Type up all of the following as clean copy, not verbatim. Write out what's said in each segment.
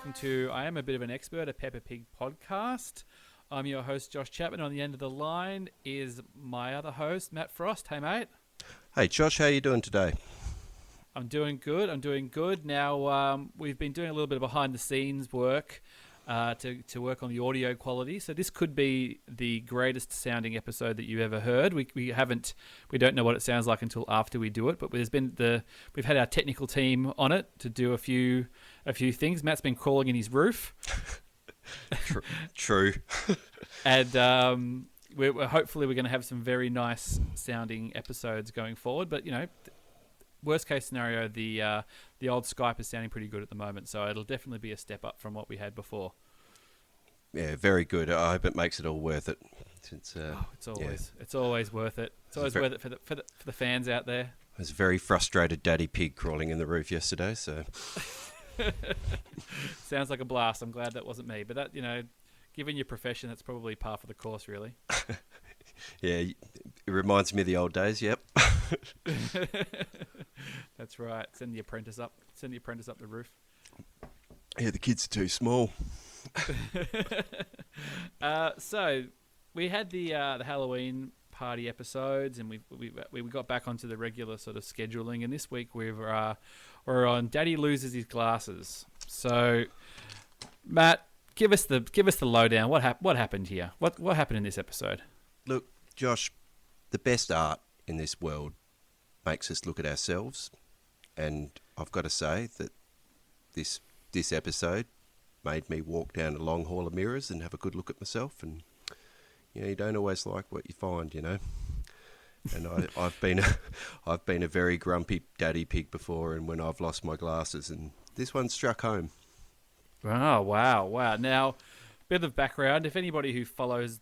welcome to I Am a Bit of an Expert, a Peppa Pig podcast. I'm your host, Josh Chapman. On the end of the line is my other host, Matt Frost. Hey, mate. Hey, Josh, how you doing today? I'm doing good. Now, we've been doing a little bit of behind-the-scenes work to work on the audio quality. So this could be the greatest sounding episode that you've ever heard. We don't know what it sounds like until after we do it. But we've had our technical team on it to do a few things. Matt's been crawling in his roof. True. And hopefully we're going to have some very nice sounding episodes going forward. But worst case scenario, the old Skype is sounding pretty good at the moment, so it'll definitely be a step up from what we had before. Yeah, very good. I hope it makes it all worth it. It's always worth it. It's always worth it for the fans out there. I was a very frustrated daddy pig crawling in the roof yesterday, so sounds like a blast. I'm glad that wasn't me, but that given your profession, that's probably par for the course, really. Yeah, it reminds me of the old days. Yep. That's right. Send the apprentice up the roof. Yeah, the kids are too small. So we had the Halloween party episodes, and we got back onto the regular sort of scheduling. And this week we're on Daddy Loses His Glasses. So, Matt, give us the lowdown. What happened here? What happened in this episode? Look, Josh, the best art in this world makes us look at ourselves, and I've got to say that this episode made me walk down a long hall of mirrors and have a good look at myself. And you don't always like what you find, And I've been a very grumpy daddy pig before, and when I've lost my glasses, and this one struck home. Oh wow! Now, bit of background: if anybody who follows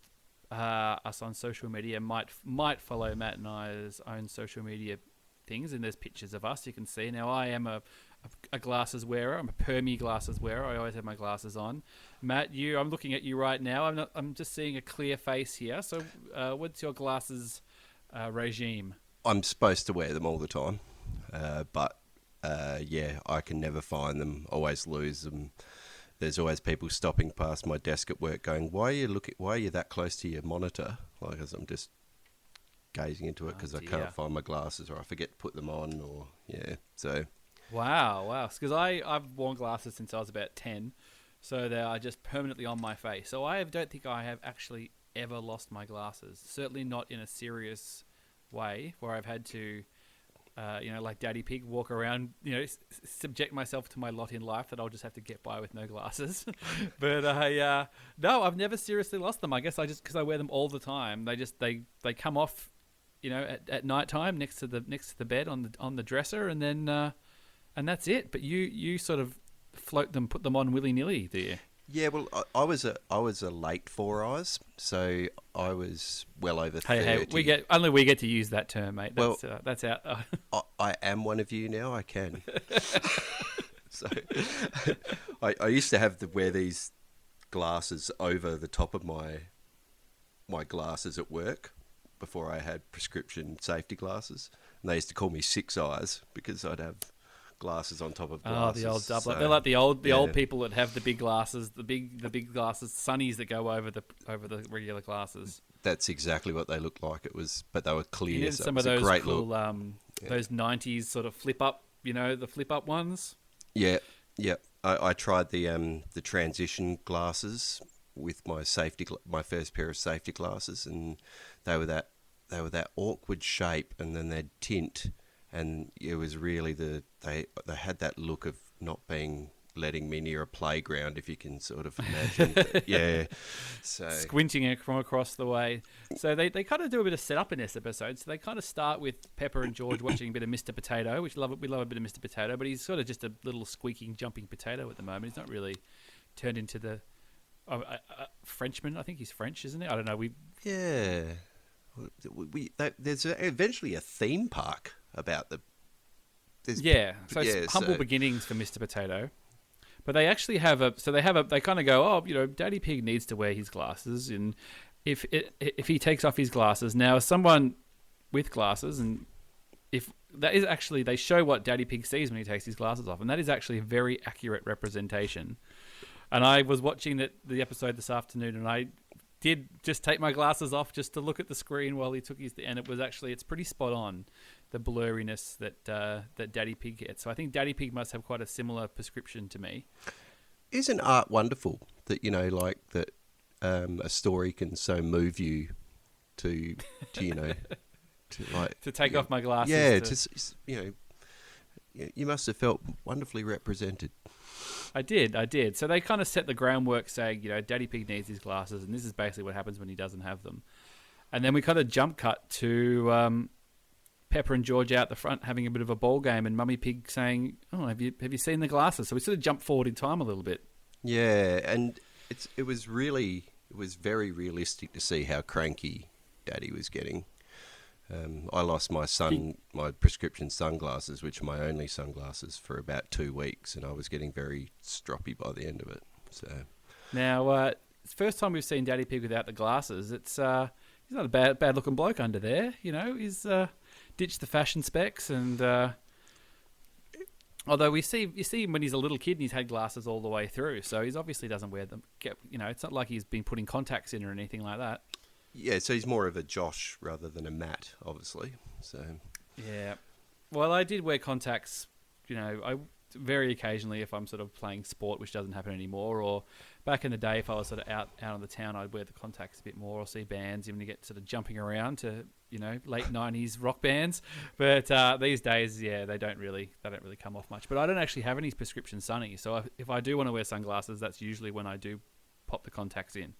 us on social media might follow Matt and I's own social media things, and there's pictures of us you can see. Now, I am a glasses wearer. I'm a permy glasses wearer. I always have my glasses on. Matt, I'm looking at you right now. I'm just seeing a clear face here. So what's your glasses regime? I'm supposed to wear them all the time, but I can never find them, always lose them. There's always people stopping past my desk at work going, why are you that close to your monitor? Like, as I'm just gazing into it because I can't find my glasses, or I forget to put them on, or so. Wow. Because I've worn glasses since I was about 10, so they are just permanently on my face. So I don't think I have actually ever lost my glasses. Certainly not in a serious way where I've had to, like Daddy Pig, walk around, subject myself to my lot in life that I'll just have to get by with no glasses. But no, I've never seriously lost them. I guess because I wear them all the time. They come off, at night time next to the bed on the dresser, and then and that's it. But you sort of float them, put them on willy-nilly, do you? Yeah, well, I was a late four eyes, so I was well over 30. Hey, we get to use that term, mate. That's out. I am one of you now. I can. So I used to wear these glasses over the top of my glasses at work before I had prescription safety glasses, and they used to call me Six Eyes because I'd have glasses on top of glasses. Oh, the old doubler. So, they're like the old people that have the big glasses, the big glasses, sunnies that go over the regular glasses. That's exactly what they looked like. But they were clear. So some of those cool, those 90s sort of flip up, the flip up ones. Yeah. I tried the transition glasses with my first pair of safety glasses, and they were that awkward shape, and then they'd tint. And it was really they had that look of not letting me near a playground, if you can sort of imagine. Yeah. So squinting from across the way. So they kind of do a bit of setup in this episode. So they kind of start with Peppa and George watching a bit of Mr. Potato, which we love a bit of Mr. Potato, but he's sort of just a little squeaking, jumping potato at the moment. He's not really turned into the Frenchman. I think he's French, isn't he? I don't know. There's eventually a theme park about humble beginnings for Mr. Potato, but they actually have they kind of go, Daddy Pig needs to wear his glasses, and if he takes off his glasses, now someone with glasses, and if that is actually, they show what Daddy Pig sees when he takes his glasses off, and that is actually a very accurate representation And I was watching the episode this afternoon, and I did just take my glasses off just to look at the screen while he took his... And it's pretty spot on, the blurriness that Daddy Pig gets. So I think Daddy Pig must have quite a similar prescription to me. Isn't art wonderful that, like that a story can so move you to to take off my glasses. Yeah, you must have felt wonderfully represented. I did. So they kind of set the groundwork saying, Daddy Pig needs his glasses, and this is basically what happens when he doesn't have them. And then we kind of jump cut to Pepper and George out the front having a bit of a ball game, and Mummy Pig saying, "Oh, have you seen the glasses?" So we sort of jump forward in time a little bit. Yeah, and it was very realistic to see how cranky Daddy was getting. I lost my prescription sunglasses, which are my only sunglasses, for about 2 weeks, and I was getting very stroppy by the end of it. So now, it's the first time we've seen Daddy Pig without the glasses. It's he's not a bad looking bloke under there. He's ditched the fashion specs, and although you see him when he's a little kid and he's had glasses all the way through, so he's obviously doesn't wear them. It's not like he's been putting contacts in or anything like that. Yeah, so he's more of a Josh rather than a Matt, obviously. So yeah, well, I did wear contacts. I very occasionally if I'm sort of playing sport, which doesn't happen anymore, or back in the day if I was sort of out on the town, I'd wear the contacts a bit more, or see bands, even to get sort of jumping around to late 90s rock bands. But these days, yeah, they don't really come off much. But I don't actually have any prescription sunnies, so if I do want to wear sunglasses, that's usually when I do pop the contacts in.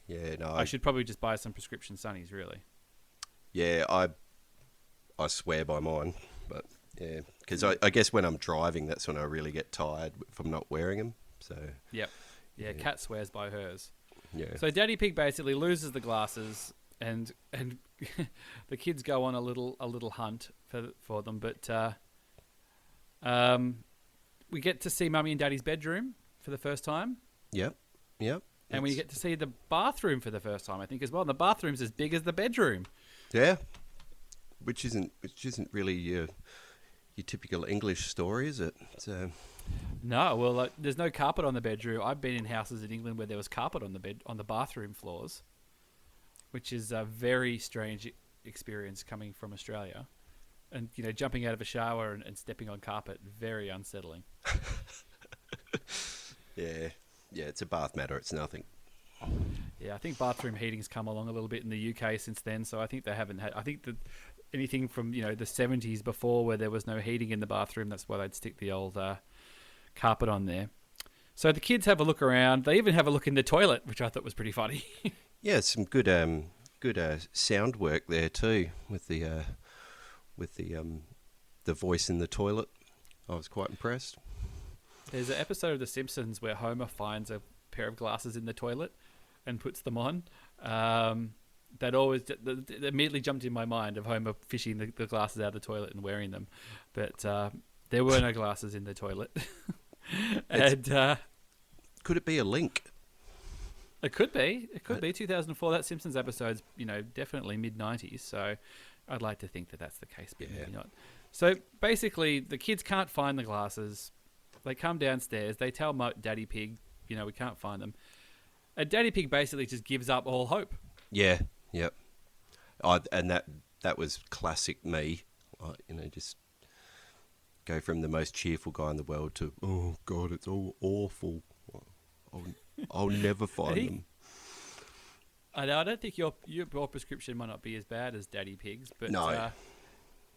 Yeah, no. I should probably just buy some prescription sunnies, really. Yeah, I swear by mine, but yeah, because I guess when I'm driving, that's when I really get tired if I'm not wearing them. So yep, yeah. Kat swears by hers. Yeah. So Daddy Pig basically loses the glasses, and the kids go on a little hunt for them, but we get to see Mummy and Daddy's bedroom for the first time. Yep. And we get to see the bathroom for the first time, I think, as well. And the bathroom's as big as the bedroom. Yeah, which isn't really your typical English story, is it? So no, well, there's no carpet on the bedroom. I've been in houses in England where there was carpet on the bathroom floors, which is a very strange experience coming from Australia. And jumping out of a shower and stepping on carpet, very unsettling. Yeah, it's a bath matter. It's nothing. Yeah, I think bathroom heating's come along a little bit in the UK since then. So I think they haven't had. I think that anything from the 70s before, where there was no heating in the bathroom, that's why they'd stick the old carpet on there. So the kids have a look around. They even have a look in the toilet, which I thought was pretty funny. Yeah, some good sound work there too with the voice in the toilet. I was quite impressed. There's an episode of The Simpsons where Homer finds a pair of glasses in the toilet and puts them on. That immediately jumped in my mind of Homer fishing the glasses out of the toilet and wearing them. But there were no glasses in the toilet. And could it be a link? It could be. It could be 2004. That Simpsons episode's definitely mid-90s. So I'd like to think that that's the case, but maybe not. So basically, the kids can't find the glasses. They come downstairs. They tell Daddy Pig, we can't find them. And Daddy Pig basically just gives up all hope. Yeah, yep. And that was classic me. Just go from the most cheerful guy in the world to, oh God, it's all awful. I'll never find them. I don't think your prescription might not be as bad as Daddy Pig's, but no.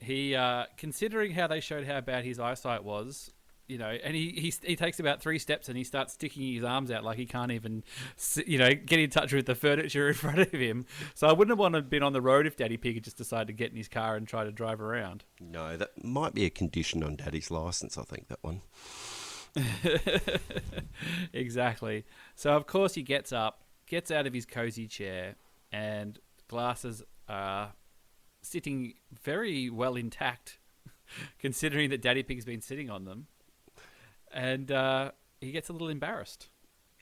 He, considering how they showed how bad his eyesight was, and he takes about 3 steps and he starts sticking his arms out like he can't even, get in touch with the furniture in front of him. So I wouldn't have wanted to been on the road if Daddy Pig had just decided to get in his car and try to drive around. No, that might be a condition on Daddy's license, I think, that one. Exactly. So, of course, he gets up, gets out of his cozy chair, and glasses are sitting very well intact, considering that Daddy Pig's been sitting on them. And he gets a little embarrassed.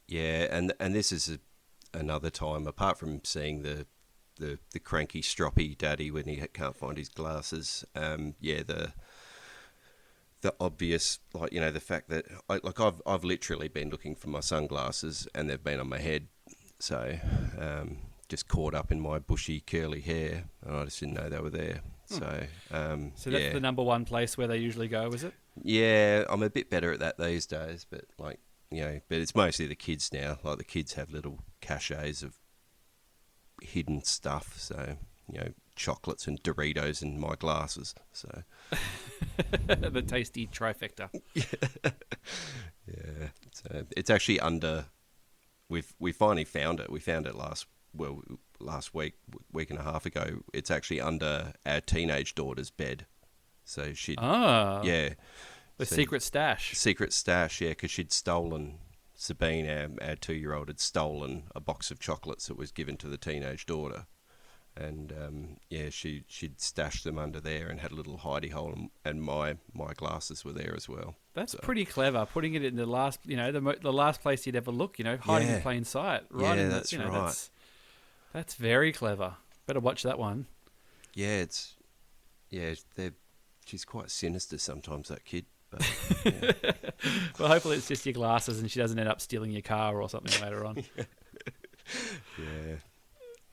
Yeah, and this is another time, apart from seeing the cranky, stroppy Daddy when he can't find his glasses, the the obvious, like, the fact that I've literally been looking for my sunglasses and they've been on my head, so just caught up in my bushy curly hair and I just didn't know they were there. So So that's the number one place where they usually go, is it? Yeah, I'm a bit better at that these days, but but it's mostly the kids now. Like the kids have little caches of hidden stuff, so chocolates and Doritos in my glasses. So the tasty trifecta. Yeah. So it's actually under. We finally found it. We found it last week and a half ago. It's actually under our teenage daughter's bed. So she'd the so secret stash. Secret stash, yeah, because she'd stolen. Sabine, our 2-year-old, had stolen a box of chocolates that was given to the teenage daughter. And she'd stashed them under there and had a little hidey hole, and my glasses were there as well. That's pretty clever, putting it in the last, the last place you'd ever look, hiding in plain sight. Right. Yeah, that's right. That's very clever. Better watch that one. Yeah, she's quite sinister sometimes, that kid. But, yeah. Well, hopefully it's just your glasses and she doesn't end up stealing your car or something later on. Yeah.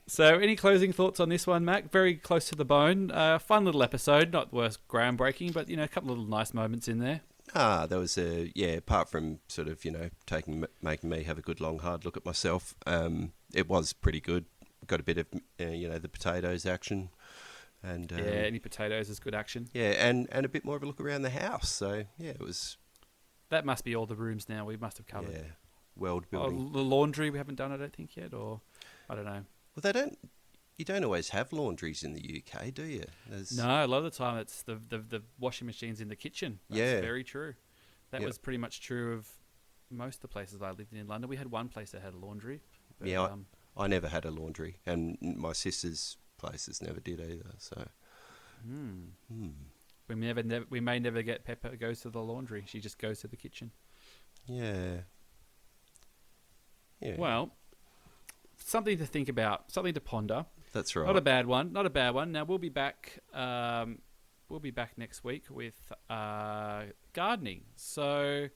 So, any closing thoughts on this one, Mac? Very close to the bone. Fun little episode, not worth groundbreaking, but a couple of little nice moments in there. There was apart from sort of making me have a good long hard look at myself, it was pretty good. Got a bit of the potatoes action, and any potatoes is good action. Yeah, and a bit more of a look around the house. So yeah, it was. That must be all the rooms now. We must have covered. Yeah, world building. The laundry we haven't done, I don't think yet, or I don't know. Well, you don't always have laundries in the UK, do you? No, a lot of the time it's the washing machines in the kitchen. That's very true. That was pretty much true of most of the places I lived in London. We had one place that had a laundry. But, I never had a laundry, and my sister's places never did either. So, we may never get Peppa goes to the laundry. She just goes to the kitchen. Yeah. Yeah. Well, something to think about, something to ponder. That's right. Not a bad one. Not a bad one. Now we'll be back. We'll be back next week with gardening. So,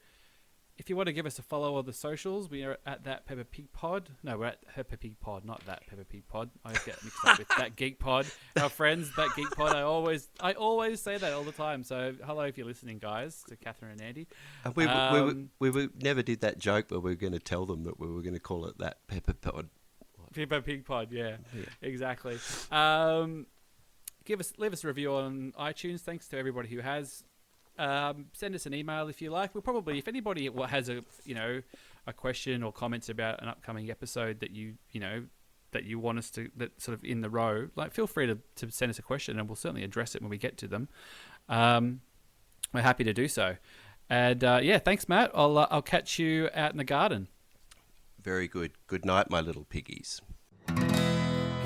if you want to give us a follow on the socials, we are at That Peppa Pig Pod. No, we're at Peppa Pig Pod, not That Peppa Pig Pod. I get mixed up with That Geek Pod. Our friends, That Geek Pod. I always say that all the time. So, hello if you're listening, guys, to Catherine and Andy. We never did that joke where we were going to tell them that we were going to call it That Peppa Pod. Peppa Pig Pod, yeah. Exactly. Leave us a review on iTunes. Thanks to everybody who has. Send us an email if you like. We'll probably, if anybody has a question or comments about an upcoming episode that you want us to, that sort of in the row, like feel free to send us a question and we'll certainly address it when we get to them. We're happy to do so. And thanks, Matt. I'll catch you out in the garden. Very good. Good night, my little piggies.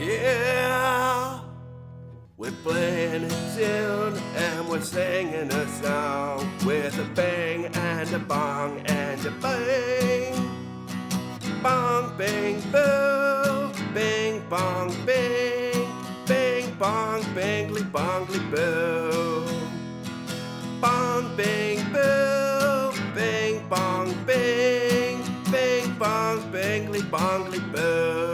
Yeah, we're playing a tune and we're singing a song with a bang and a bong and a bang. Bong, bang, boo, bing, bong, bing, bing, bong, bangly, bongly, boo. Bong, bing, boo, bing, bong, bing, bing, bong, bangly, bongly, boo.